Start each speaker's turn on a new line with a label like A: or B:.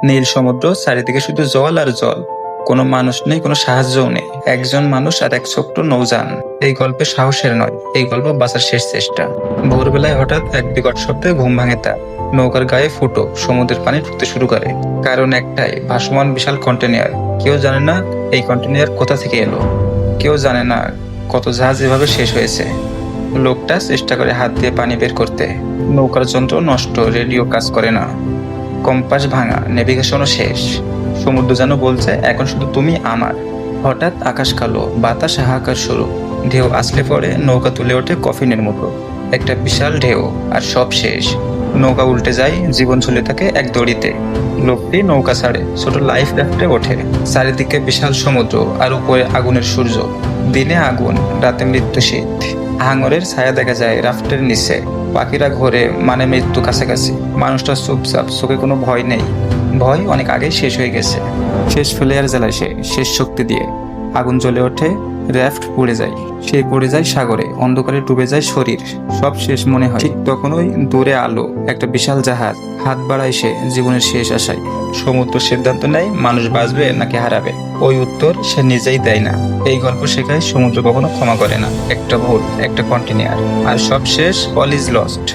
A: নীল সমুদ্র, চারিদিকে শুধু জল আর জল। কোনো মানুষ নেই, কোনো সাহায্যও নেই। একজন মানুষ আর এক ছোট্ট নৌযান। এই গল্পে সাহসের নয়, এই গল্প বাঁচার শেষ চেষ্টা। ভোরবেলায় হঠাৎ এক বিকট শব্দে ঘুম ভাঙে তার। নৌকার গায়ে ফুটো, সমুদ্রের পানি ঢুকতে শুরু করে। কারণ একটাই, ভাসমান বিশাল কন্টেনার। কেউ জানে না এই কন্টেনার কোথা থেকে এলো। কেউ জানে না কত জাহাজ এভাবে শেষ হয়েছে। লোকটা চেষ্টা করে হাত দিয়ে পানি বের করতে। নৌকার যন্ত্র নষ্ট, রেডিও কাজ করে না, কম্পাস ভাঙা, নেভিগেশনও শেষ। সমুদ্র যেন বলছে, এখন শুধু তুমি আমার। হঠাৎ আকাশ কালো, বাতাস হাহাকার শুরু। ঢেউ আসলে পরে নৌকা তুলে ওঠে কফিনের মতো। একটা বিশাল ঢেউ, আর সব শেষ। নৌকা উল্টে যায়, জীবন ঝুলে থাকে এক দড়িতে। লোকটি নৌকা ছাড়ে, ছোট লাইফ রাফটে ওঠে। চারিদিকে বিশাল সমুদ্র, আর উপরে আগুনের সূর্য। দিনে আগুন, রাতে মৃত্যু শীত। হাঙরের ছায়া দেখা যায় রাফটের নিচে। পাখিরা ঘোরে, মানে মৃত্যু কাছাকাছি। মানুষটা চুপচাপ, চোখে কোনো ভয় নেই। ভয় অনেক আগেই শেষ হয়ে গেছে। শেষ ফ্লেয়ার জ্বালায় সে, শেষ শক্তি দিয়ে। আগুন জ্বলে ওঠে, র্যাফট পুড়ে যায়। সে পড়ে যায় সাগরে, অন্ধকারে ডুবে যায় শরীর। সব শেষ মনে হয়। ঠিক তখনই দূরে আলো, একটা বিশাল জাহাজ। হাত বাড়ায় সে, জীবনের শেষ আশায়। সমুদ্র সিদ্ধান্ত নেয়, মানুষ বাঁচবে নাকি হারাবে। ওই উত্তর সে নিজেই দেয় না। এই গল্প শেখায়, সমুদ্র কখনো ক্ষমা করে না। একটা ভুল, একটা কন্টিনিউয়ার, আর সব শেষ, অল ইজ লস্ট।